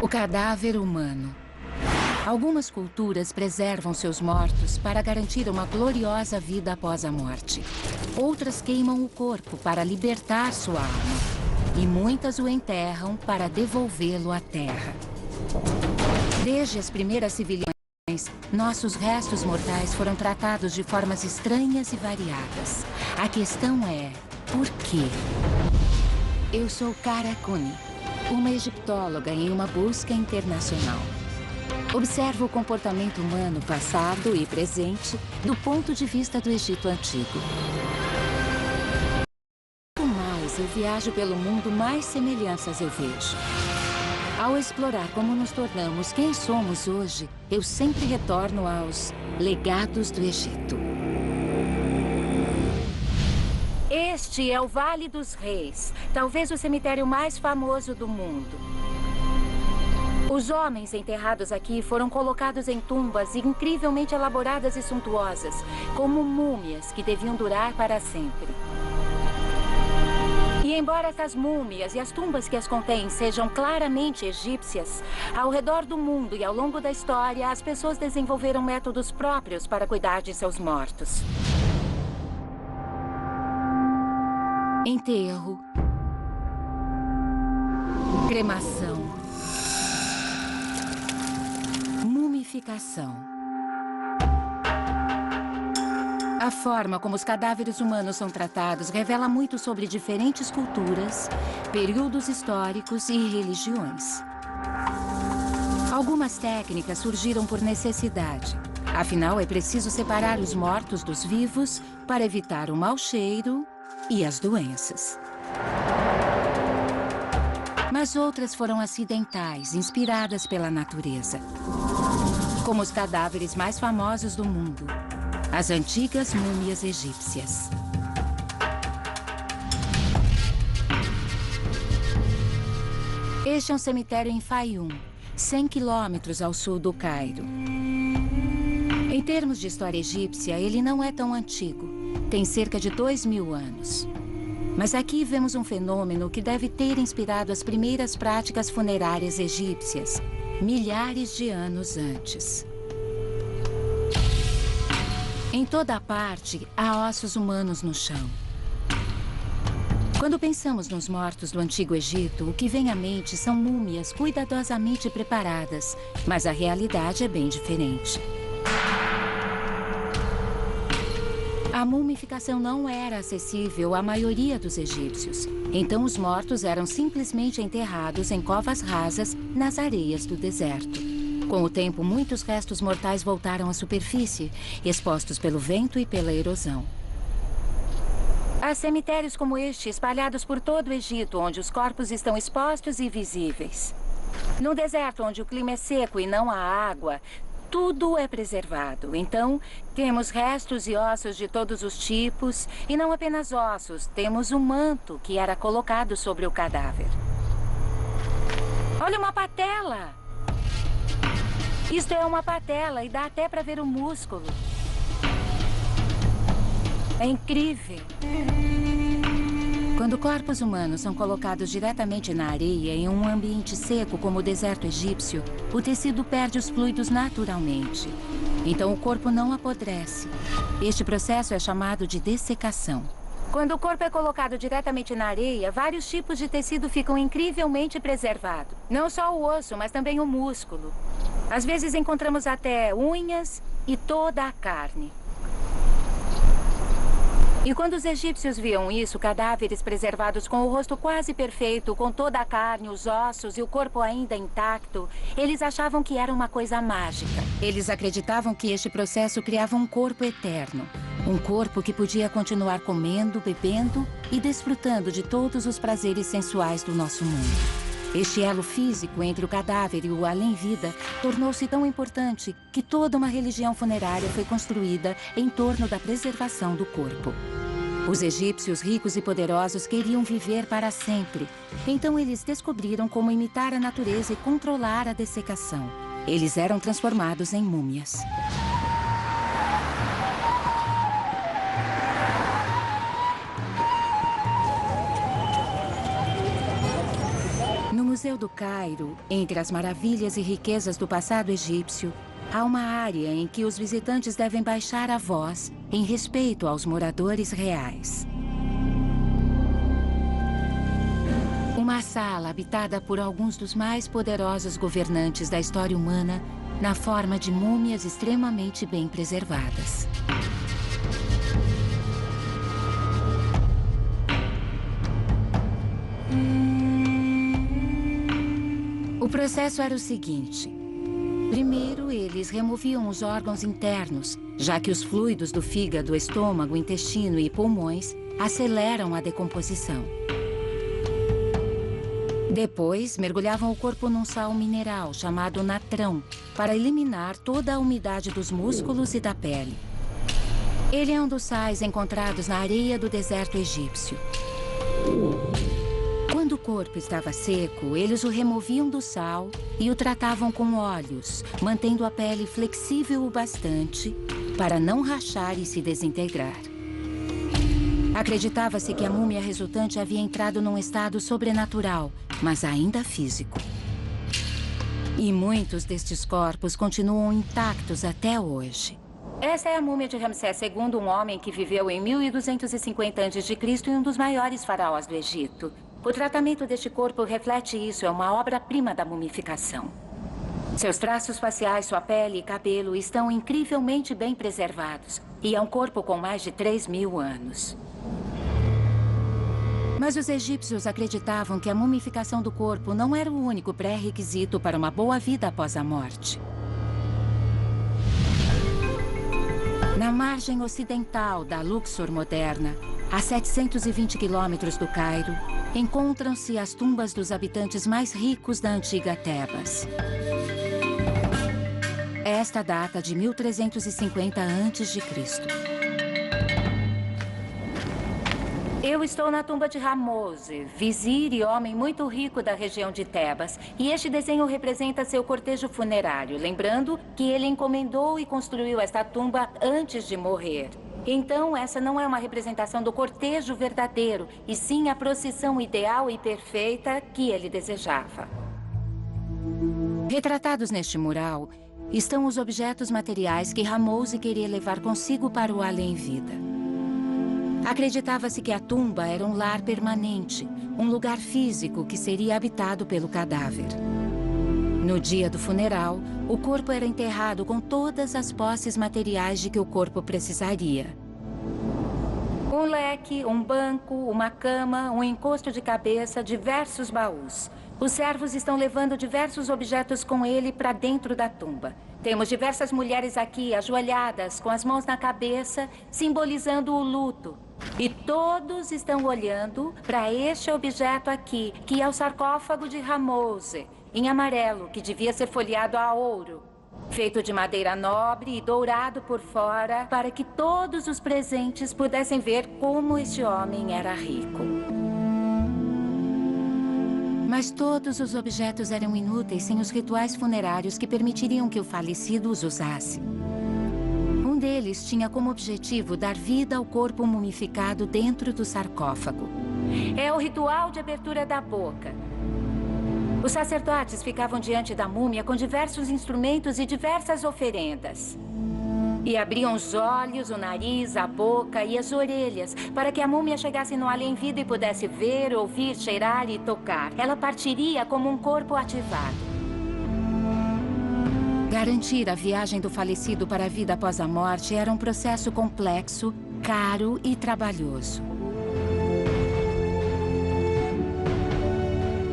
O cadáver humano. Algumas culturas preservam seus mortos para garantir uma gloriosa vida após a morte. Outras queimam o corpo para libertar sua alma. E muitas o enterram para devolvê-lo à terra. Desde as primeiras civilizações, nossos restos mortais foram tratados de formas estranhas e variadas. A questão é, por quê? Eu sou Kara Cooney, uma egiptóloga em uma busca internacional. Observo o comportamento humano passado e presente do ponto de vista do Egito Antigo. Quanto mais eu viajo pelo mundo, mais semelhanças eu vejo. Ao explorar como nos tornamos quem somos hoje, eu sempre retorno aos legados do Egito. Este é o Vale dos Reis, talvez o cemitério mais famoso do mundo. Os homens enterrados aqui foram colocados em tumbas incrivelmente elaboradas e suntuosas, como múmias que deviam durar para sempre. E embora essas múmias e as tumbas que as contêm sejam claramente egípcias, ao redor do mundo e ao longo da história, as pessoas desenvolveram métodos próprios para cuidar de seus mortos. Enterro, cremação, mumificação. A forma como os cadáveres humanos são tratados revela muito sobre diferentes culturas, períodos históricos e religiões. Algumas técnicas surgiram por necessidade. Afinal, é preciso separar os mortos dos vivos para evitar o mau cheiro e as doenças. Mas outras foram acidentais, inspiradas pela natureza. Como os cadáveres mais famosos do mundo. As antigas múmias egípcias. Este é um cemitério em Fayum, 100 quilômetros ao sul do Cairo. Em termos de história egípcia, ele não é tão antigo. Tem cerca de 2000 anos. Mas aqui vemos um fenômeno que deve ter inspirado as primeiras práticas funerárias egípcias, milhares de anos antes. Em toda parte, há ossos humanos no chão. Quando pensamos nos mortos do Antigo Egito, o que vem à mente são múmias cuidadosamente preparadas, mas a realidade é bem diferente. A mumificação não era acessível à maioria dos egípcios. Então os mortos eram simplesmente enterrados em covas rasas nas areias do deserto. Com o tempo, muitos restos mortais voltaram à superfície, expostos pelo vento e pela erosão. Há cemitérios como este espalhados por todo o Egito, onde os corpos estão expostos e visíveis. No deserto, onde o clima é seco e não há água, tudo é preservado. Então, temos restos e ossos de todos os tipos, e não apenas ossos, temos um manto que era colocado sobre o cadáver. Olha, uma patela! Isto é uma patela e dá até para ver o músculo. É incrível. Quando corpos humanos são colocados diretamente na areia em um ambiente seco como o deserto egípcio, o tecido perde os fluidos naturalmente. Então o corpo não apodrece. Este processo é chamado de dessecação. Quando o corpo é colocado diretamente na areia, vários tipos de tecido ficam incrivelmente preservados. Não só o osso, mas também o músculo. Às vezes encontramos até unhas e toda a carne. E quando os egípcios viam isso, cadáveres preservados com o rosto quase perfeito, com toda a carne, os ossos e o corpo ainda intacto, eles achavam que era uma coisa mágica. Eles acreditavam que este processo criava um corpo eterno. Um corpo que podia continuar comendo, bebendo e desfrutando de todos os prazeres sensuais do nosso mundo. Este elo físico entre o cadáver e o além-vida tornou-se tão importante que toda uma religião funerária foi construída em torno da preservação do corpo. Os egípcios ricos e poderosos queriam viver para sempre. Então eles descobriram como imitar a natureza e controlar a dessecação. Eles eram transformados em múmias. Museu do Cairo, entre as maravilhas e riquezas do passado egípcio, há uma área em que os visitantes devem baixar a voz em respeito aos moradores reais. Uma sala habitada por alguns dos mais poderosos governantes da história humana, na forma de múmias extremamente bem preservadas. O processo era o seguinte. Primeiro, eles removiam os órgãos internos, já que os fluidos do fígado, estômago, intestino e pulmões aceleram a decomposição. Depois, mergulhavam o corpo num sal mineral chamado natrão, para eliminar toda a umidade dos músculos e da pele. Ele é um dos sais encontrados na areia do deserto egípcio. Quando o corpo estava seco, eles o removiam do sal e o tratavam com óleos, mantendo a pele flexível o bastante para não rachar e se desintegrar. Acreditava-se que a múmia resultante havia entrado num estado sobrenatural, mas ainda físico. E muitos destes corpos continuam intactos até hoje. Essa é a múmia de Ramsés II, um homem que viveu em 1250 a.C. e um dos maiores faraós do Egito. O tratamento deste corpo reflete isso, é uma obra-prima da mumificação. Seus traços faciais, sua pele e cabelo estão incrivelmente bem preservados. E é um corpo com mais de 3.000 anos. Mas os egípcios acreditavam que a mumificação do corpo não era o único pré-requisito para uma boa vida após a morte. Na margem ocidental da Luxor moderna, a 720 quilômetros do Cairo, encontram-se as tumbas dos habitantes mais ricos da antiga Tebas. Esta data de 1350 a.C. Eu estou na tumba de Ramose, vizir e homem muito rico da região de Tebas. E este desenho representa seu cortejo funerário, lembrando que ele encomendou e construiu esta tumba antes de morrer. Então, essa não é uma representação do cortejo verdadeiro, e sim a procissão ideal e perfeita que ele desejava. Retratados neste mural estão os objetos materiais que Ramose queria levar consigo para o além-vida. Acreditava-se que a tumba era um lar permanente, um lugar físico que seria habitado pelo cadáver. No dia do funeral, o corpo era enterrado com todas as posses materiais de que o corpo precisaria. Um leque, um banco, uma cama, um encosto de cabeça, diversos baús. Os servos estão levando diversos objetos com ele para dentro da tumba. Temos diversas mulheres aqui, ajoelhadas, com as mãos na cabeça, simbolizando o luto. E todos estão olhando para este objeto aqui, que é o sarcófago de Ramose, em amarelo, que devia ser folheado a ouro. Feito de madeira nobre e dourado por fora, para que todos os presentes pudessem ver como este homem era rico. Mas todos os objetos eram inúteis sem os rituais funerários que permitiriam que o falecido os usasse. Um deles tinha como objetivo dar vida ao corpo mumificado dentro do sarcófago. É o ritual de abertura da boca. Os sacerdotes ficavam diante da múmia com diversos instrumentos e diversas oferendas. E abriam os olhos, o nariz, a boca e as orelhas para que a múmia chegasse no além-vida e pudesse ver, ouvir, cheirar e tocar. Ela partiria como um corpo ativado. Garantir a viagem do falecido para a vida após a morte era um processo complexo, caro e trabalhoso.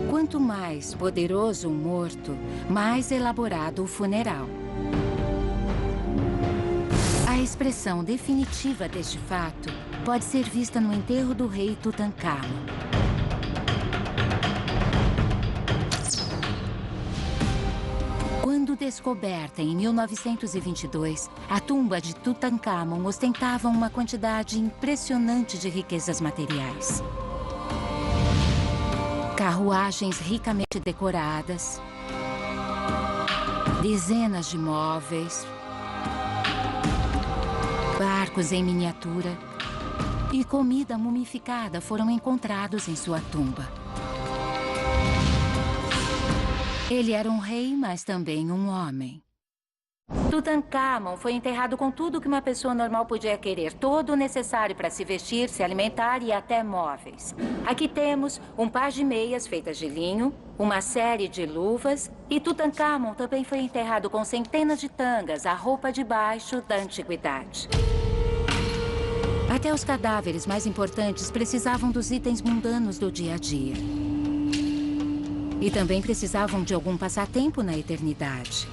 Quanto mais poderoso o morto, mais elaborado o funeral. A expressão definitiva deste fato pode ser vista no enterro do rei Tutancâmon. Quando descoberta em 1922, a tumba de Tutancâmon ostentava uma quantidade impressionante de riquezas materiais. Carruagens ricamente decoradas, dezenas de móveis, barcos em miniatura e comida mumificada foram encontrados em sua tumba. Ele era um rei, mas também um homem. Tutancâmon foi enterrado com tudo que uma pessoa normal podia querer. Todo o necessário para se vestir, se alimentar e até móveis. Aqui temos um par de meias feitas de linho, uma série de luvas. E Tutancâmon também foi enterrado com centenas de tangas, a roupa de baixo da antiguidade. Até os cadáveres mais importantes precisavam dos itens mundanos do dia a dia. E também precisavam de algum passatempo na eternidade.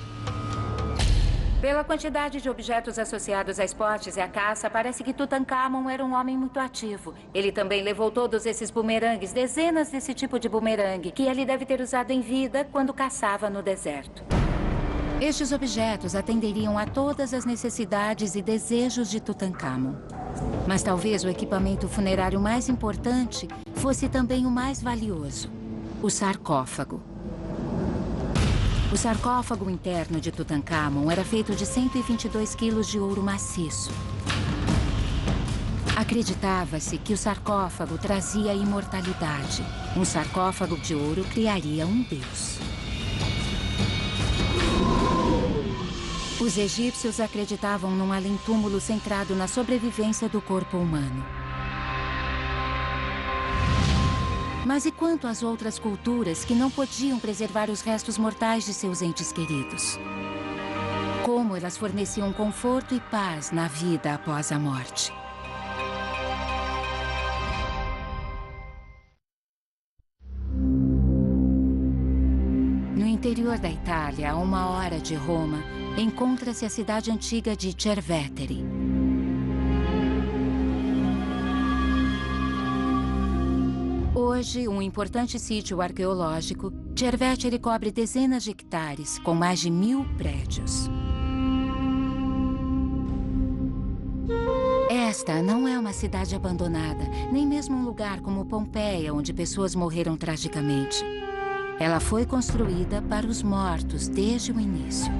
Pela quantidade de objetos associados a esportes e à caça, parece que Tutancâmon era um homem muito ativo. Ele também levou todos esses bumerangues, dezenas desse tipo de bumerangue, que ele deve ter usado em vida quando caçava no deserto. Estes objetos atenderiam a todas as necessidades e desejos de Tutancâmon. Mas talvez o equipamento funerário mais importante fosse também o mais valioso: o sarcófago. O sarcófago interno de Tutancâmon era feito de 122 quilos de ouro maciço. Acreditava-se que o sarcófago trazia imortalidade. Um sarcófago de ouro criaria um deus. Os egípcios acreditavam num além-túmulo centrado na sobrevivência do corpo humano. Mas e quanto às outras culturas que não podiam preservar os restos mortais de seus entes queridos? Como elas forneciam conforto e paz na vida após a morte? No interior da Itália, a 1 hora de Roma, encontra-se a cidade antiga de Cerveteri. Hoje, um importante sítio arqueológico, Cerveteri cobre dezenas de hectares, com mais de 1000 prédios. Esta não é uma cidade abandonada, nem mesmo um lugar como Pompeia, onde pessoas morreram tragicamente. Ela foi construída para os mortos desde o início.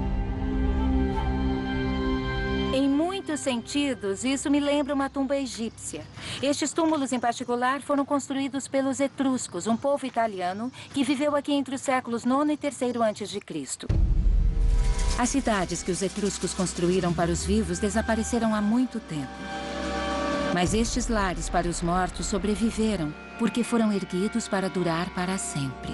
Em muitos sentidos, isso me lembra uma tumba egípcia. Estes túmulos, em particular, foram construídos pelos etruscos, um povo italiano que viveu aqui entre os séculos IX e III a.C. As cidades que os etruscos construíram para os vivos desapareceram há muito tempo. Mas estes lares para os mortos sobreviveram, porque foram erguidos para durar para sempre.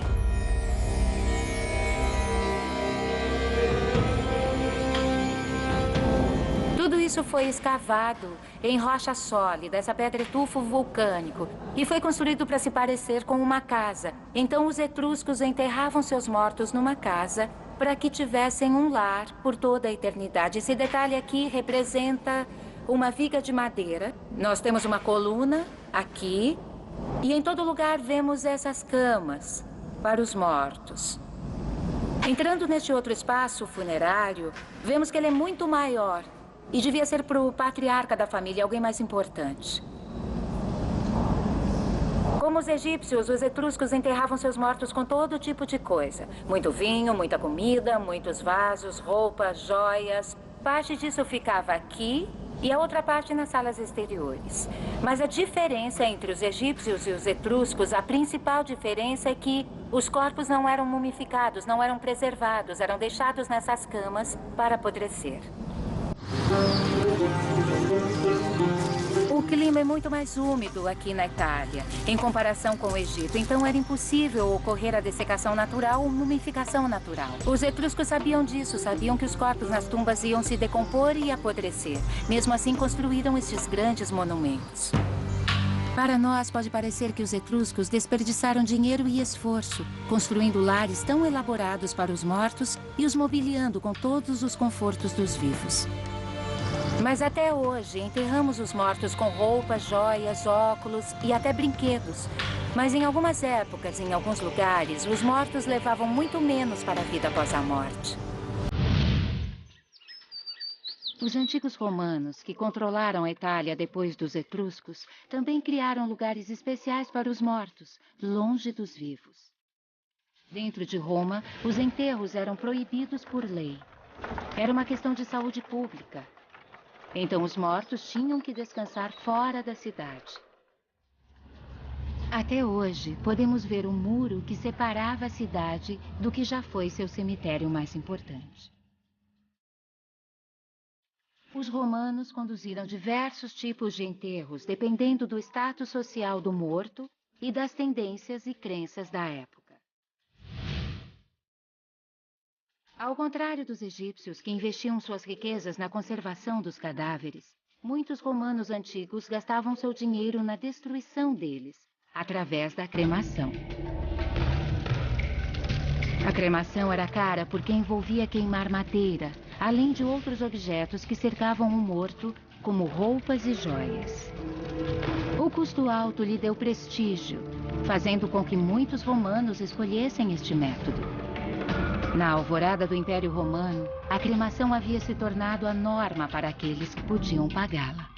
Tudo isso foi escavado em rocha sólida, essa pedra é tufo vulcânico, e foi construído para se parecer com uma casa. Então os etruscos enterravam seus mortos numa casa para que tivessem um lar por toda a eternidade. Esse detalhe aqui representa uma viga de madeira. Nós temos uma coluna aqui, e em todo lugar vemos essas camas para os mortos. Entrando neste outro espaço funerário, vemos que ele é muito maior. E devia ser para o patriarca da família, alguém mais importante. Como os egípcios, os etruscos enterravam seus mortos com todo tipo de coisa. Muito vinho, muita comida, muitos vasos, roupas, joias. Parte disso ficava aqui e a outra parte nas salas exteriores. Mas a diferença entre os egípcios e os etruscos, a principal diferença é que os corpos não eram mumificados, não eram preservados, eram deixados nessas camas para apodrecer. O clima é muito mais úmido aqui na Itália, em comparação com o Egito. Então era impossível ocorrer a dessecação natural ou mumificação natural. Os etruscos sabiam disso, sabiam que os corpos nas tumbas iam se decompor e apodrecer. Mesmo assim, construíram estes grandes monumentos. Para nós, pode parecer que os etruscos desperdiçaram dinheiro e esforço, construindo lares tão elaborados para os mortos e os mobiliando com todos os confortos dos vivos. Mas até hoje, enterramos os mortos com roupas, joias, óculos e até brinquedos. Mas em algumas épocas, em alguns lugares, os mortos levavam muito menos para a vida após a morte. Os antigos romanos, que controlaram a Itália depois dos etruscos, também criaram lugares especiais para os mortos, longe dos vivos. Dentro de Roma, os enterros eram proibidos por lei. Era uma questão de saúde pública. Então os mortos tinham que descansar fora da cidade. Até hoje, podemos ver o muro que separava a cidade do que já foi seu cemitério mais importante. Os romanos conduziram diversos tipos de enterros, dependendo do status social do morto e das tendências e crenças da época. Ao contrário dos egípcios, que investiam suas riquezas na conservação dos cadáveres, muitos romanos antigos gastavam seu dinheiro na destruição deles, através da cremação. A cremação era cara porque envolvia queimar madeira, além de outros objetos que cercavam o morto, como roupas e joias. O custo alto lhe deu prestígio, fazendo com que muitos romanos escolhessem este método. Na alvorada do Império Romano, a cremação havia se tornado a norma para aqueles que podiam pagá-la.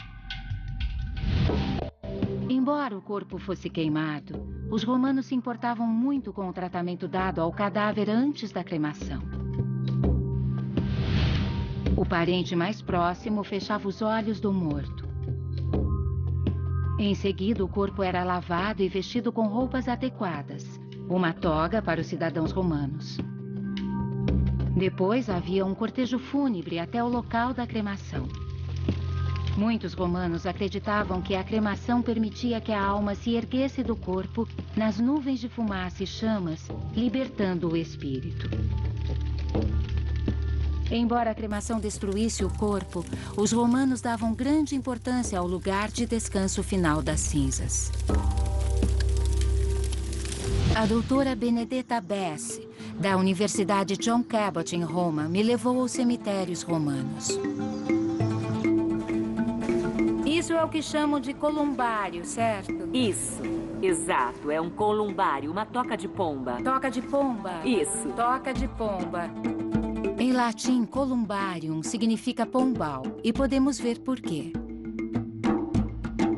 Embora o corpo fosse queimado, os romanos se importavam muito com o tratamento dado ao cadáver antes da cremação. O parente mais próximo fechava os olhos do morto. Em seguida, o corpo era lavado e vestido com roupas adequadas, uma toga para os cidadãos romanos. Depois havia um cortejo fúnebre até o local da cremação. Muitos romanos acreditavam que a cremação permitia que a alma se erguesse do corpo nas nuvens de fumaça e chamas, libertando o espírito. Embora a cremação destruísse o corpo, os romanos davam grande importância ao lugar de descanso final das cinzas. A doutora Benedetta Bessi, da Universidade John Cabot em Roma, me levou aos cemitérios romanos. Isso é o que chamam de columbário, certo? Isso, exato. É um columbário, uma toca de pomba. Toca de pomba? Isso. Toca de pomba. Em latim, columbarium significa pombal, e podemos ver por quê.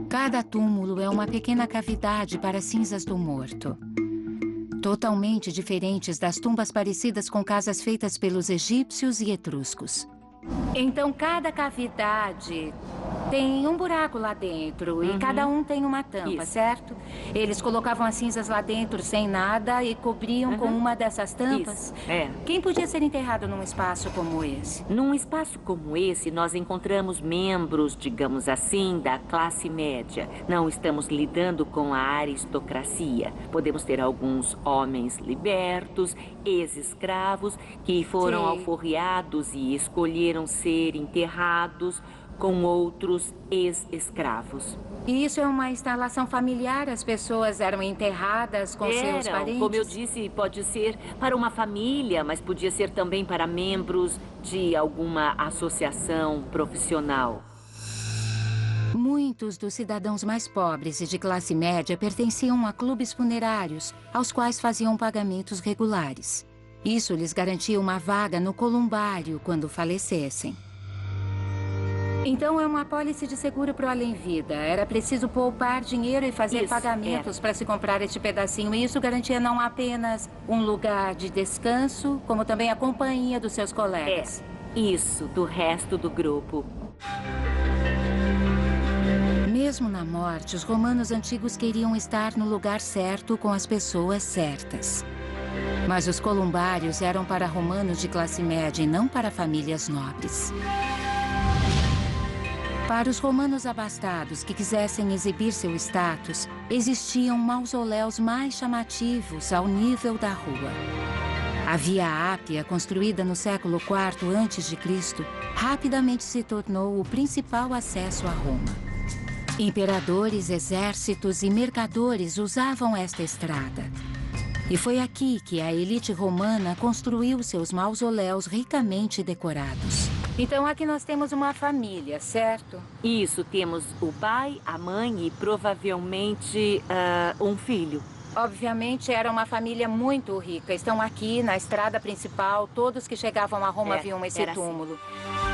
Cada túmulo é uma pequena cavidade para cinzas do morto. Totalmente diferentes das tumbas parecidas com casas feitas pelos egípcios e etruscos. Então, cada cavidade tem um buraco lá dentro e cada um tem uma tampa, certo? Eles colocavam as cinzas lá dentro sem nada e cobriam com uma dessas tampas. Isso, é. Quem podia ser enterrado num espaço como esse? Num espaço como esse, nós encontramos membros, digamos assim, da classe média. Não estamos lidando com a aristocracia. Podemos ter alguns homens libertos, ex-escravos, que foram alforriados e escolheram ser enterrados com outros ex-escravos. E isso é uma instalação familiar? As pessoas eram enterradas com seus parentes? Como eu disse, pode ser para uma família, mas podia ser também para membros de alguma associação profissional. Muitos dos cidadãos mais pobres e de classe média pertenciam a clubes funerários, aos quais faziam pagamentos regulares. Isso lhes garantia uma vaga no columbário quando falecessem. Então é uma apólice de seguro para o além-vida. Era preciso poupar dinheiro e fazer pagamentos para se comprar este pedacinho. E isso garantia não apenas um lugar de descanso, como também a companhia dos seus colegas. Isso, do resto do grupo. Mesmo na morte, os romanos antigos queriam estar no lugar certo com as pessoas certas. Mas os columbários eram para romanos de classe média e não para famílias nobres. Para os romanos abastados que quisessem exibir seu status, existiam mausoléus mais chamativos ao nível da rua. A Via Ápia, construída no século IV a.C., rapidamente se tornou o principal acesso a Roma. Imperadores, exércitos e mercadores usavam esta estrada. E foi aqui que a elite romana construiu seus mausoléus ricamente decorados. Então aqui nós temos uma família, certo? Isso, temos o pai, a mãe e provavelmente um filho. Obviamente era uma família muito rica. Estão aqui na estrada principal. Todos que chegavam a Roma viam esse túmulo.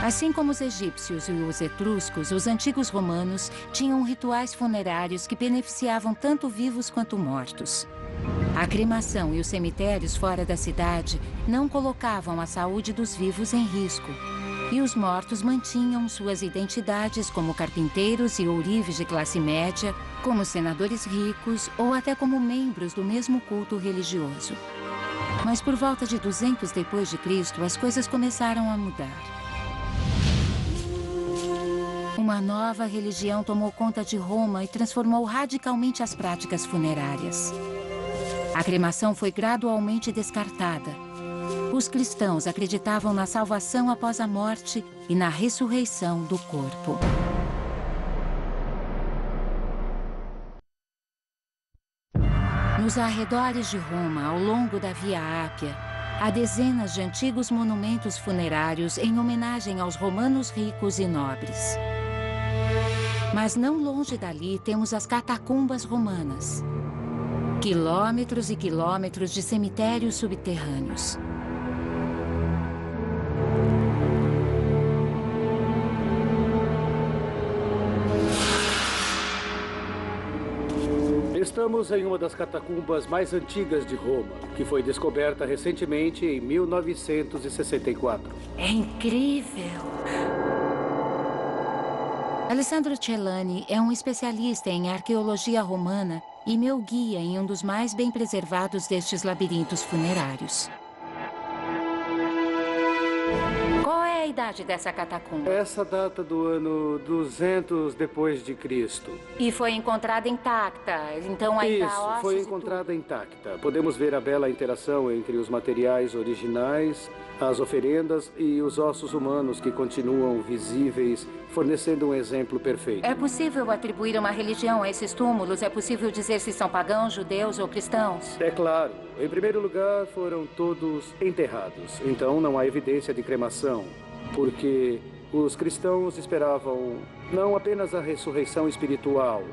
Assim como os egípcios e os etruscos, os antigos romanos tinham rituais funerários que beneficiavam tanto vivos quanto mortos. A cremação e os cemitérios fora da cidade não colocavam a saúde dos vivos em risco. E os mortos mantinham suas identidades como carpinteiros e ourives de classe média, como senadores ricos ou até como membros do mesmo culto religioso. Mas por volta de 200 depois de Cristo, as coisas começaram a mudar. Uma nova religião tomou conta de Roma e transformou radicalmente as práticas funerárias. A cremação foi gradualmente descartada. Os cristãos acreditavam na salvação após a morte e na ressurreição do corpo. Nos arredores de Roma, ao longo da Via Ápia, há dezenas de antigos monumentos funerários em homenagem aos romanos ricos e nobres. Mas não longe dali temos as catacumbas romanas. Quilômetros e quilômetros de cemitérios subterrâneos. Estamos em uma das catacumbas mais antigas de Roma, que foi descoberta recentemente em 1964. É incrível! Alessandro Celani é um especialista em arqueologia romana e meu guia em um dos mais bem preservados destes labirintos funerários. Qual é a idade dessa catacumba? Essa data do ano 200 depois de Cristo. E foi encontrada intacta, então ainda há Isso, ossos foi e encontrada intacta. Podemos ver a bela interação entre os materiais originais, as oferendas e os ossos humanos que continuam visíveis, fornecendo um exemplo perfeito. É possível atribuir uma religião a esses túmulos? É possível dizer se são pagãos, judeus ou cristãos? É claro. Em primeiro lugar, foram todos enterrados. Então, não há evidência de cremação, porque os cristãos esperavam não apenas a ressurreição espiritual,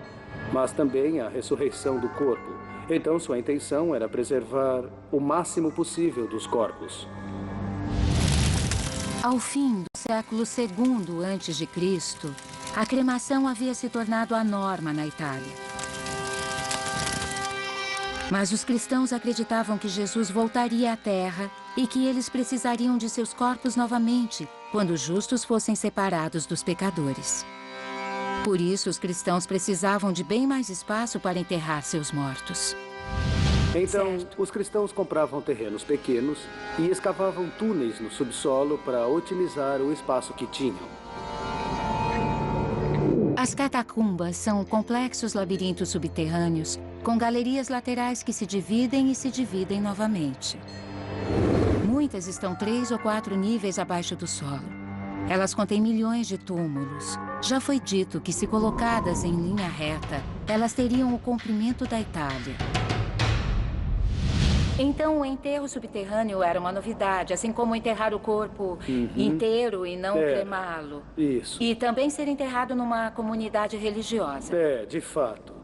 mas também a ressurreição do corpo. Então, sua intenção era preservar o máximo possível dos corpos. Ao fim do século II a.C., a cremação havia se tornado a norma na Itália. Mas os cristãos acreditavam que Jesus voltaria à Terra e que eles precisariam de seus corpos novamente quando os justos fossem separados dos pecadores. Por isso, os cristãos precisavam de bem mais espaço para enterrar seus mortos. Então, Certo. os cristãos compravam terrenos pequenos e escavavam túneis no subsolo para otimizar o espaço que tinham. As catacumbas são complexos labirintos subterrâneos com galerias laterais que se dividem e se dividem novamente. Muitas estão 3 ou 4 níveis abaixo do solo. Elas contêm milhões de túmulos. Já foi dito que, se colocadas em linha reta, elas teriam o comprimento da Itália. Então, o enterro subterrâneo era uma novidade, assim como enterrar o corpo inteiro e não cremá-lo. Isso. E também ser enterrado numa comunidade religiosa. É, de fato.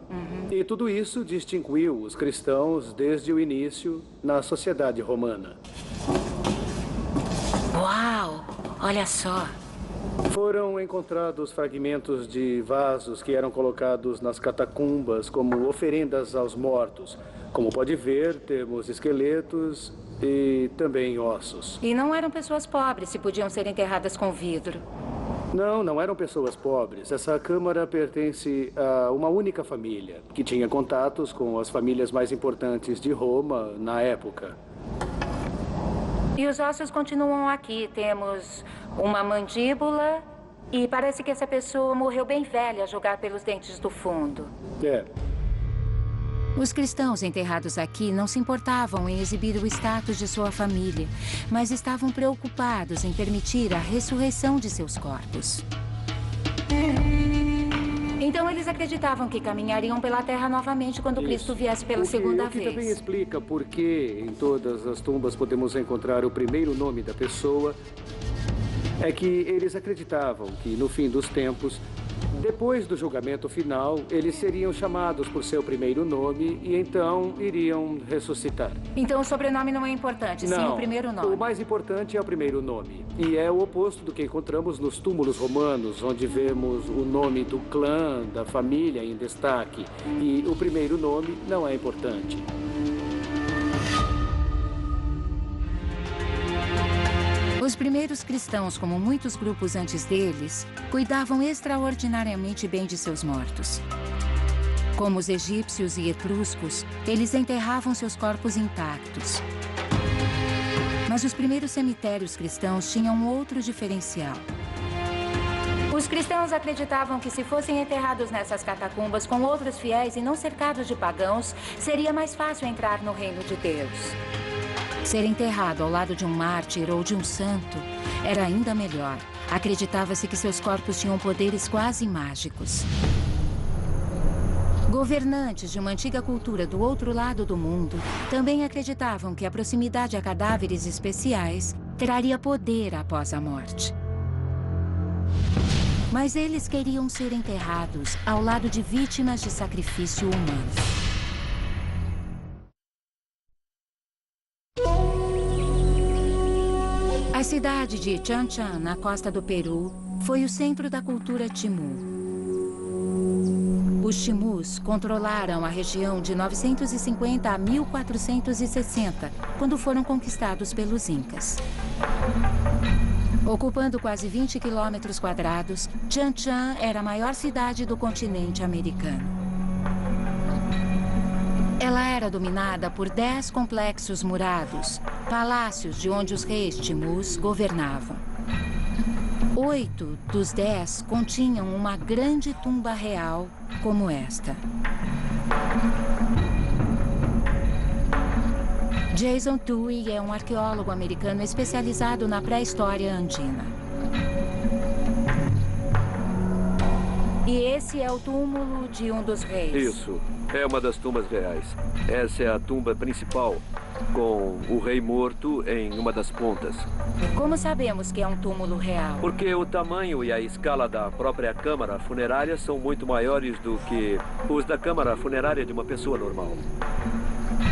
E tudo isso distinguiu os cristãos desde o início na sociedade romana. Uau! Olha só! Foram encontrados fragmentos de vasos que eram colocados nas catacumbas como oferendas aos mortos. Como pode ver, temos esqueletos e também ossos. E não eram pessoas pobres se podiam ser enterradas com vidro. Não, não eram pessoas pobres. Essa câmara pertence a uma única família, que tinha contatos com as famílias mais importantes de Roma na época. E os ossos continuam aqui. Temos uma mandíbula e parece que essa pessoa morreu bem velha a jogar pelos dentes do fundo. É. Os cristãos enterrados aqui não se importavam em exibir o status de sua família, mas estavam preocupados em permitir a ressurreição de seus corpos. Então eles acreditavam que caminhariam pela terra novamente quando Cristo viesse pela segunda O que também vez. explica por que em todas as tumbas podemos encontrar o primeiro nome da pessoa é que eles acreditavam que no fim dos tempos, depois do julgamento final, eles seriam chamados por seu primeiro nome e então iriam ressuscitar. Então o sobrenome não é importante, sim o primeiro nome. O mais importante é o primeiro nome. E é o oposto do que encontramos nos túmulos romanos, onde vemos o nome do clã, da família em destaque. E o primeiro nome não é importante. Os primeiros cristãos, como muitos grupos antes deles, cuidavam extraordinariamente bem de seus mortos. Como os egípcios e etruscos, eles enterravam seus corpos intactos. Mas os primeiros cemitérios cristãos tinham outro diferencial. Os cristãos acreditavam que se fossem enterrados nessas catacumbas com outros fiéis e não cercados de pagãos, seria mais fácil entrar no reino de Deus. Ser enterrado ao lado de um mártir ou de um santo era ainda melhor. Acreditava-se que seus corpos tinham poderes quase mágicos. Governantes de uma antiga cultura do outro lado do mundo também acreditavam que a proximidade a cadáveres especiais traria poder após a morte. Mas eles queriam ser enterrados ao lado de vítimas de sacrifício humano. A cidade de Chanchan, na costa do Peru, foi o centro da cultura Timur. Os Timus controlaram a região de 950 a 1460, quando foram conquistados pelos Incas. Ocupando quase 20 quilômetros quadrados, Chanchan era a maior cidade do continente americano. Ela era dominada por 10 complexos murados, palácios de onde os reis Timus governavam. 8 dos 10 continham uma grande tumba real como esta. Jason Tuohy é um arqueólogo americano especializado na pré-história andina. E esse é o túmulo de um dos reis. Isso. É uma das tumbas reais. Essa é a tumba principal, com o rei morto em uma das pontas. Como sabemos que é um túmulo real? Porque o tamanho e a escala da própria câmara funerária são muito maiores do que os da câmara funerária de uma pessoa normal.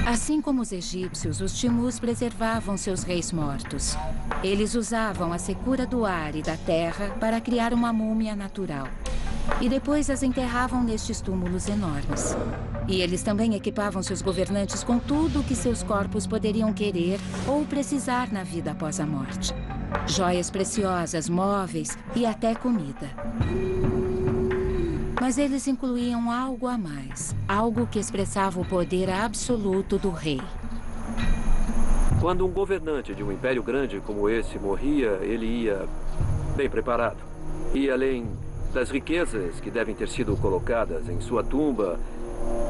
Assim como os egípcios, os Timus preservavam seus reis mortos. Eles usavam a secura do ar e da terra para criar uma múmia natural. E depois as enterravam nestes túmulos enormes. E eles também equipavam seus governantes com tudo o que seus corpos poderiam querer ou precisar na vida após a morte. Joias preciosas, móveis e até comida. Mas eles incluíam algo a mais. Algo que expressava o poder absoluto do rei. Quando um governante de um império grande como esse morria, ele ia bem preparado. E além das riquezas que devem ter sido colocadas em sua tumba,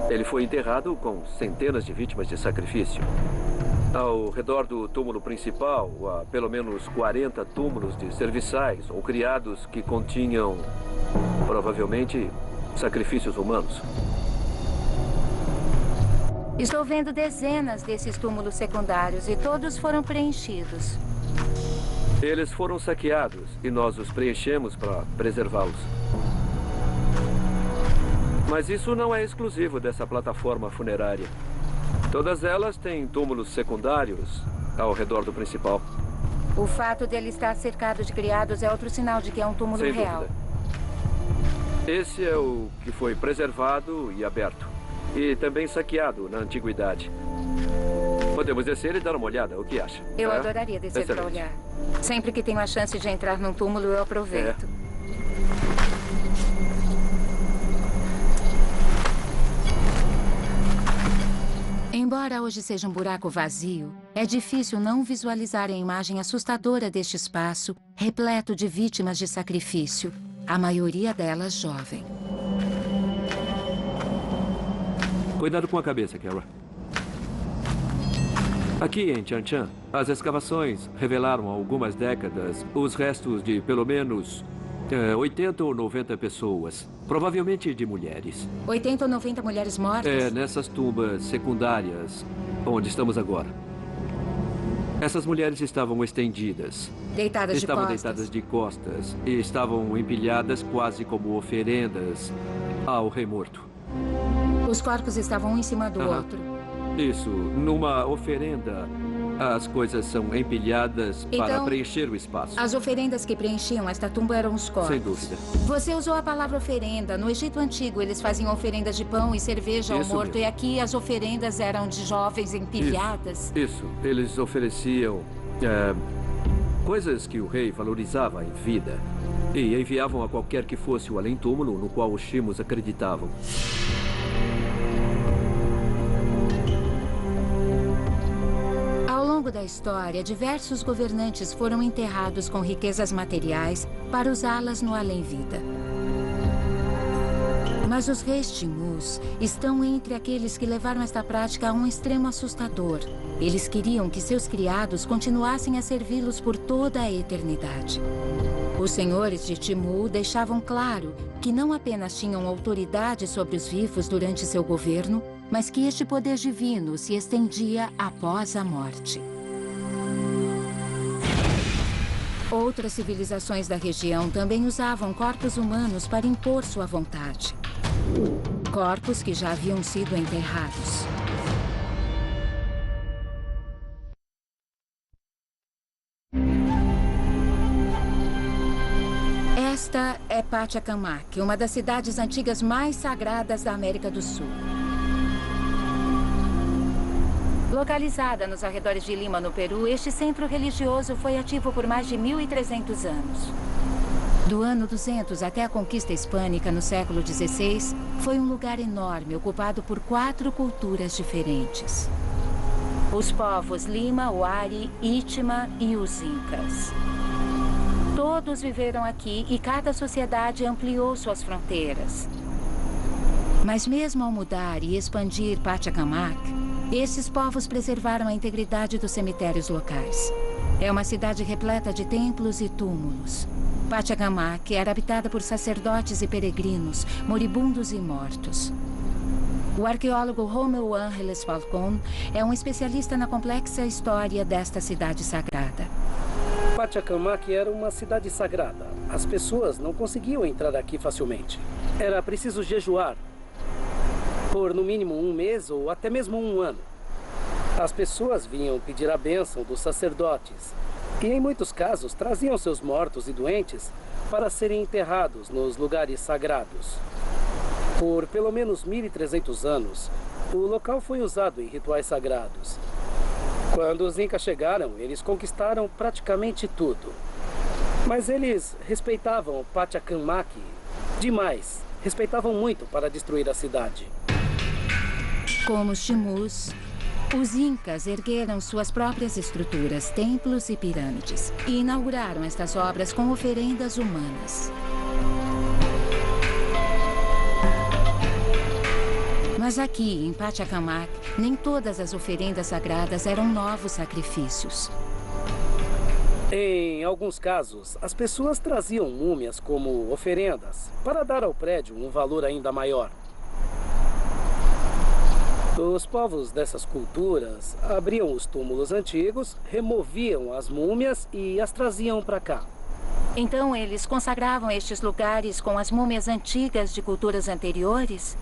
ele foi enterrado com centenas de vítimas de sacrifício. Ao redor do túmulo principal, há pelo menos 40 túmulos de serviçais ou criados que continham, provavelmente, sacrifícios humanos. Estou vendo dezenas desses túmulos secundários e todos foram preenchidos. Eles foram saqueados e nós os preenchemos para preservá-los. Mas isso não é exclusivo dessa plataforma funerária. Todas elas têm túmulos secundários ao redor do principal. O fato dele estar cercado de criados é outro sinal de que é um túmulo Sem real. dúvida. Esse é o que foi preservado e aberto. E também saqueado na antiguidade. Podemos descer e dar uma olhada, o que acha? Eu adoraria descer para olhar. Sempre que tenho a chance de entrar num túmulo, eu aproveito. Embora hoje seja um buraco vazio, é difícil não visualizar a imagem assustadora deste espaço, repleto de vítimas de sacrifício, a maioria delas jovem. Cuidado com a cabeça, Kara. Aqui em Chanchan, as escavações revelaram há algumas décadas os restos de pelo menos 80 ou 90 pessoas, provavelmente de mulheres. 80 ou 90 mulheres mortas? Nessas tumbas secundárias, onde estamos agora. Essas mulheres estavam estendidas. Deitadas de costas? Estavam deitadas de costas e estavam empilhadas quase como oferendas ao rei morto. Os corpos estavam um em cima do outro. Isso. Numa oferenda, as coisas são empilhadas para preencher o espaço. As oferendas que preenchiam esta tumba eram os corpos. Sem dúvida. Você usou a palavra oferenda. No Egito Antigo, eles faziam oferendas de pão e cerveja ao morto. Mesmo. E aqui as oferendas eram de jovens empilhadas. Isso. Eles ofereciam Coisas que o rei valorizava em vida. E enviavam a qualquer que fosse o além-túmulo no qual os Shimos acreditavam. Ao longo da história, diversos governantes foram enterrados com riquezas materiais para usá-las no além-vida. Mas os reis Timus estão entre aqueles que levaram esta prática a um extremo assustador. Eles queriam que seus criados continuassem a servi-los por toda a eternidade. Os senhores de Timu deixavam claro que não apenas tinham autoridade sobre os vivos durante seu governo, mas que este poder divino se estendia após a morte. Outras civilizações da região também usavam corpos humanos para impor sua vontade. Corpos que já haviam sido enterrados. Esta é Pachacamac, uma das cidades antigas mais sagradas da América do Sul. Localizada nos arredores de Lima, no Peru, este centro religioso foi ativo por mais de 1.300 anos. Do ano 200 até a conquista hispânica no século XVI, foi um lugar enorme, ocupado por 4 culturas diferentes. Os povos Lima, Wari, Itima e os Incas. Todos viveram aqui e cada sociedade ampliou suas fronteiras. Mas mesmo ao mudar e expandir Pachacamac, esses povos preservaram a integridade dos cemitérios locais. É uma cidade repleta de templos e túmulos. Pachacamac era habitada por sacerdotes e peregrinos, moribundos e mortos. O arqueólogo Romeu Ángeles Falcón é um especialista na complexa história desta cidade sagrada. Pachacamac era uma cidade sagrada. As pessoas não conseguiam entrar aqui facilmente. Era preciso jejuar por no mínimo 1 mês ou até mesmo 1 ano. As pessoas vinham pedir a bênção dos sacerdotes e, em muitos casos, traziam seus mortos e doentes para serem enterrados nos lugares sagrados. Por pelo menos 1.300 anos, o local foi usado em rituais sagrados. Quando os Incas chegaram, eles conquistaram praticamente tudo. Mas eles respeitavam Pachacamac demais. Respeitavam muito para destruir a cidade. Como os Timus, os Incas ergueram suas próprias estruturas, templos e pirâmides, e inauguraram estas obras com oferendas humanas. Mas aqui, em Pachacamac, nem todas as oferendas sagradas eram novos sacrifícios. Em alguns casos, as pessoas traziam múmias como oferendas para dar ao prédio um valor ainda maior. Os povos dessas culturas abriam os túmulos antigos, removiam as múmias e as traziam para cá. Então eles consagravam estes lugares com as múmias antigas de culturas anteriores?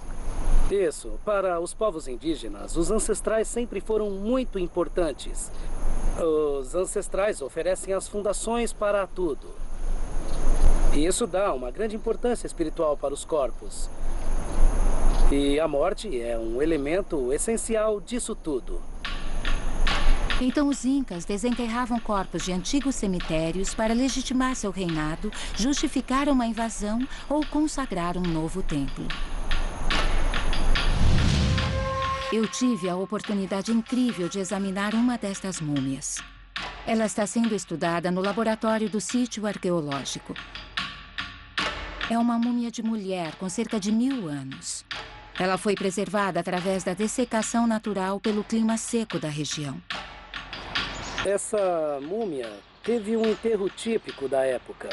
Isso. Para os povos indígenas, os ancestrais sempre foram muito importantes. Os ancestrais oferecem as fundações para tudo. E isso dá uma grande importância espiritual para os corpos. E a morte é um elemento essencial disso tudo. Então os Incas desenterravam corpos de antigos cemitérios para legitimar seu reinado, justificar uma invasão ou consagrar um novo templo. Eu tive a oportunidade incrível de examinar uma destas múmias. Ela está sendo estudada no laboratório do sítio arqueológico. É uma múmia de mulher com cerca de 1000 anos. Ela foi preservada através da dessecação natural pelo clima seco da região. Essa múmia teve um enterro típico da época.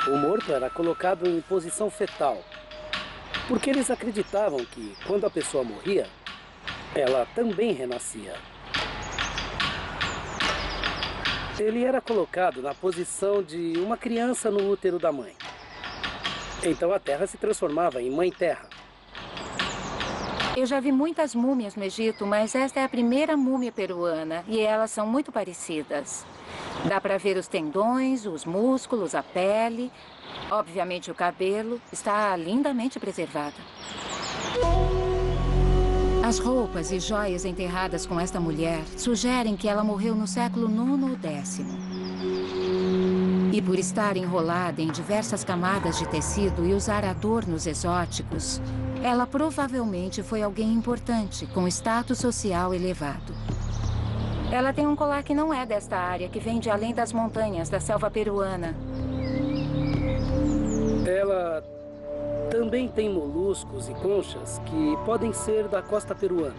O morto era colocado em posição fetal, porque eles acreditavam que, quando a pessoa morria, ela também renascia. Ele era colocado na posição de uma criança no útero da mãe. Então a terra se transformava em mãe-terra. Eu já vi muitas múmias no Egito, mas esta é a primeira múmia peruana e elas são muito parecidas. Dá para ver os tendões, os músculos, a pele. Obviamente o cabelo está lindamente preservado. As roupas e joias enterradas com esta mulher sugerem que ela morreu no século IX ou X. E por estar enrolada em diversas camadas de tecido e usar adornos exóticos, ela provavelmente foi alguém importante, com status social elevado. Ela tem um colar que não é desta área, que vem de além das montanhas da selva peruana. Ela também tem moluscos e conchas que podem ser da costa peruana.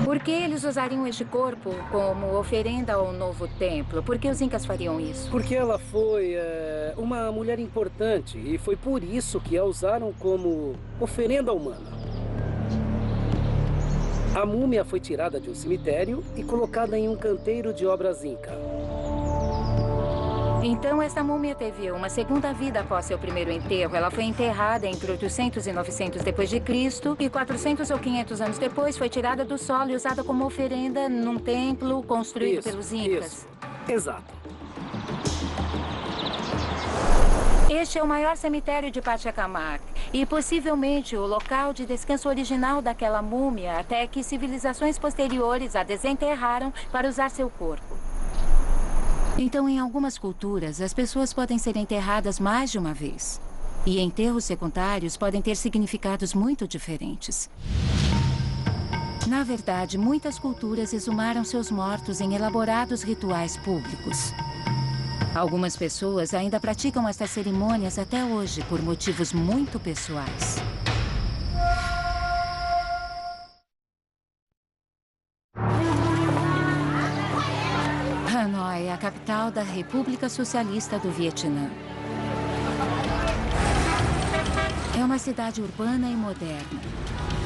Por que eles usariam este corpo como oferenda ao novo templo? Por que os incas fariam isso? Porque ela foi uma mulher importante e foi por isso que a usaram como oferenda humana. A múmia foi tirada de um cemitério e colocada em um canteiro de obras inca. Então, esta múmia teve uma segunda vida após seu primeiro enterro. Ela foi enterrada entre 800 e 900 depois de Cristo e 400 ou 500 anos depois foi tirada do solo e usada como oferenda num templo construído pelos incas. Isso, exato. Este é o maior cemitério de Pachacamac e possivelmente o local de descanso original daquela múmia até que civilizações posteriores a desenterraram para usar seu corpo. Então, em algumas culturas, as pessoas podem ser enterradas mais de uma vez. E enterros secundários podem ter significados muito diferentes. Na verdade, muitas culturas exumaram seus mortos em elaborados rituais públicos. Algumas pessoas ainda praticam estas cerimônias até hoje por motivos muito pessoais. Hanoi é a capital da República Socialista do Vietnã. É uma cidade urbana e moderna.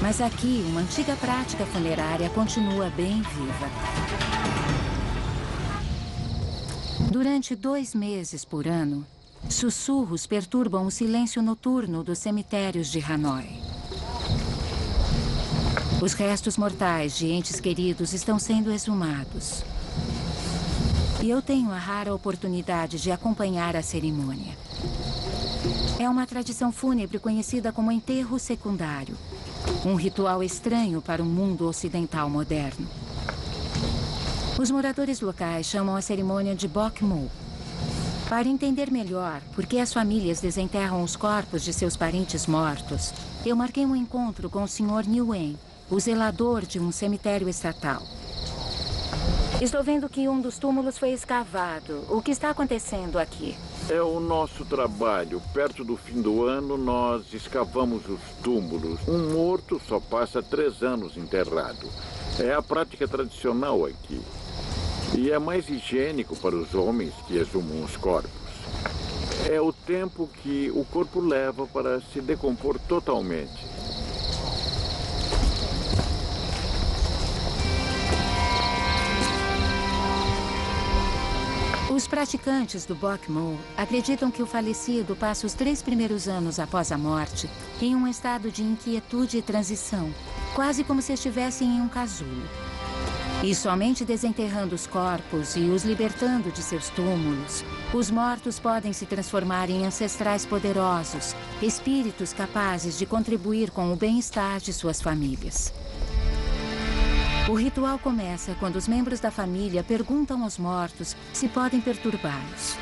Mas aqui, uma antiga prática funerária continua bem viva. Durante 2 meses por ano, sussurros perturbam o silêncio noturno dos cemitérios de Hanoi. Os restos mortais de entes queridos estão sendo exumados. E eu tenho a rara oportunidade de acompanhar a cerimônia. É uma tradição fúnebre conhecida como enterro secundário. Um ritual estranho para o mundo ocidental moderno. Os moradores locais chamam a cerimônia de Bok Mo. Para entender melhor por que as famílias desenterram os corpos de seus parentes mortos, eu marquei um encontro com o Sr. Nguyen, o zelador de um cemitério estatal. Estou vendo que um dos túmulos foi escavado. O que está acontecendo aqui? É o nosso trabalho. Perto do fim do ano, nós escavamos os túmulos. Um morto só passa 3 anos enterrado. É a prática tradicional aqui. E é mais higiênico para os homens que exumam os corpos. É o tempo que o corpo leva para se decompor totalmente. Os praticantes do Bok Mo acreditam que o falecido passa os 3 primeiros anos após a morte em um estado de inquietude e transição, quase como se estivessem em um casulo. E somente desenterrando os corpos e os libertando de seus túmulos, os mortos podem se transformar em ancestrais poderosos, espíritos capazes de contribuir com o bem-estar de suas famílias. O ritual começa quando os membros da família perguntam aos mortos se podem perturbá-los.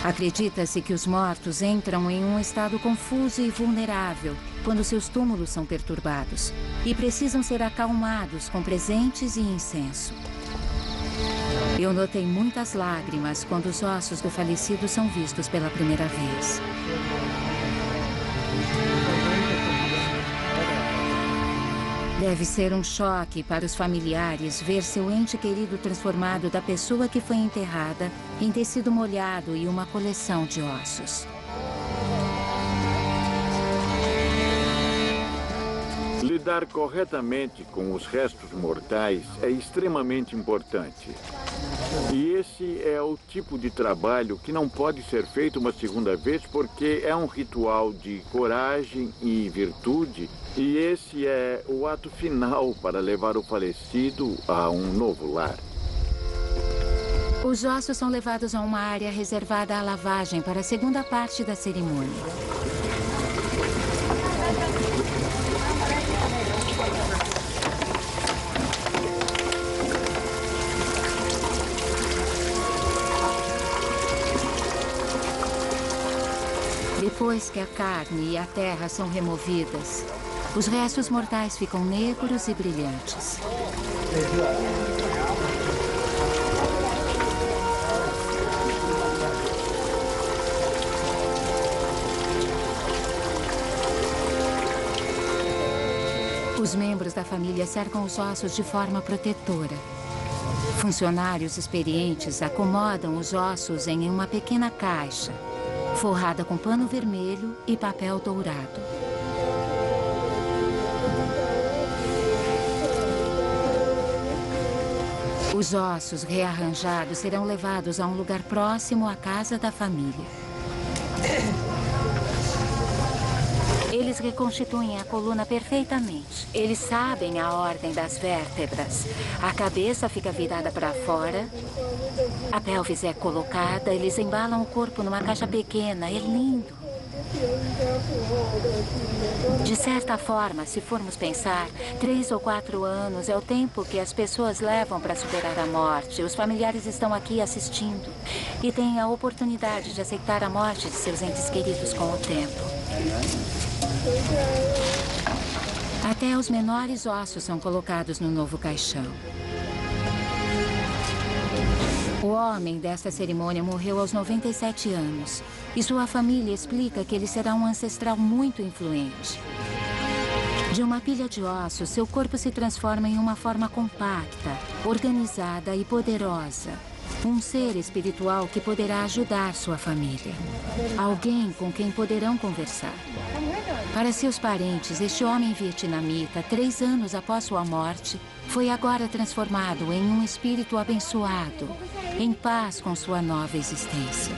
Acredita-se que os mortos entram em um estado confuso e vulnerável quando seus túmulos são perturbados e precisam ser acalmados com presentes e incenso. Eu notei muitas lágrimas quando os ossos do falecido são vistos pela primeira vez. Deve ser um choque para os familiares ver seu ente querido transformado da pessoa que foi enterrada em tecido molhado e uma coleção de ossos. Lidar corretamente com os restos mortais é extremamente importante. E esse é o tipo de trabalho que não pode ser feito uma segunda vez porque é um ritual de coragem e virtude. E esse é o ato final para levar o falecido a um novo lar. Os ossos são levados a uma área reservada à lavagem para a segunda parte da cerimônia. Depois que a carne e a terra são removidas, os restos mortais ficam negros e brilhantes. Os membros da família cercam os ossos de forma protetora. Funcionários experientes acomodam os ossos em uma pequena caixa, forrada com pano vermelho e papel dourado. Os ossos rearranjados serão levados a um lugar próximo à casa da família. Eles reconstituem a coluna perfeitamente. Eles sabem a ordem das vértebras. A cabeça fica virada para fora. A pelvis é colocada. Eles embalam o corpo numa caixa pequena. É lindo. De certa forma, se formos pensar, 3 ou 4 anos é o tempo que as pessoas levam para superar a morte. Os familiares estão aqui assistindo e têm a oportunidade de aceitar a morte de seus entes queridos com o tempo. Até os menores ossos são colocados no novo caixão. O homem desta cerimônia morreu aos 97 anos. E sua família explica que ele será um ancestral muito influente. De uma pilha de ossos, seu corpo se transforma em uma forma compacta, organizada e poderosa. Um ser espiritual que poderá ajudar sua família. Alguém com quem poderão conversar. Para seus parentes, este homem vietnamita, 3 anos após sua morte, foi agora transformado em um espírito abençoado, em paz com sua nova existência.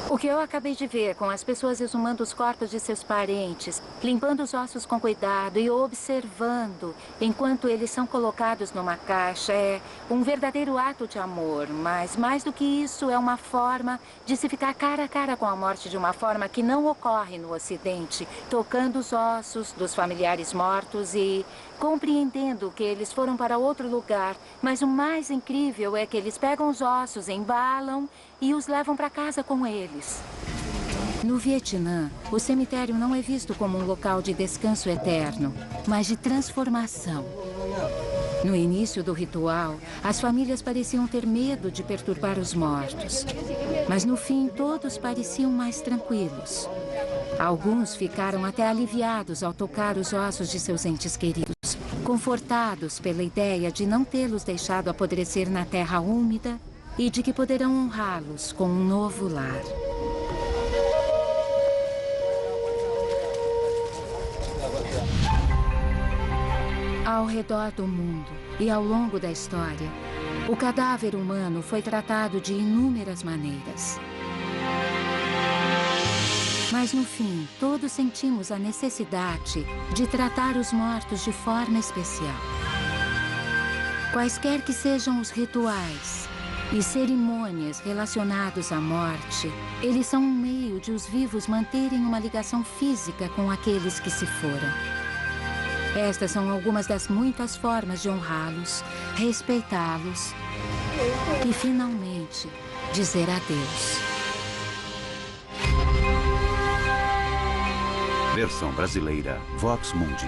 O que eu acabei de ver com as pessoas exumando os corpos de seus parentes, limpando os ossos com cuidado e observando enquanto eles são colocados numa caixa é um verdadeiro ato de amor, mas mais do que isso é uma forma de se ficar cara a cara com a morte de uma forma que não ocorre no Ocidente, tocando os ossos dos familiares mortos e compreendendo que eles foram para outro lugar. Mas o mais incrível é que eles pegam os ossos, embalam e os levam para casa com eles. No Vietnã, o cemitério não é visto como um local de descanso eterno, mas de transformação. No início do ritual, as famílias pareciam ter medo de perturbar os mortos. Mas no fim, todos pareciam mais tranquilos. Alguns ficaram até aliviados ao tocar os ossos de seus entes queridos, confortados pela ideia de não tê-los deixado apodrecer na terra úmida e de que poderão honrá-los com um novo lar. Ao redor do mundo e ao longo da história, o cadáver humano foi tratado de inúmeras maneiras. Mas no fim, todos sentimos a necessidade de tratar os mortos de forma especial. Quaisquer que sejam os rituais e cerimônias relacionados à morte, eles são um meio de os vivos manterem uma ligação física com aqueles que se foram. Estas são algumas das muitas formas de honrá-los, respeitá-los e, finalmente, dizer adeus. Versão brasileira, Vox Mundi.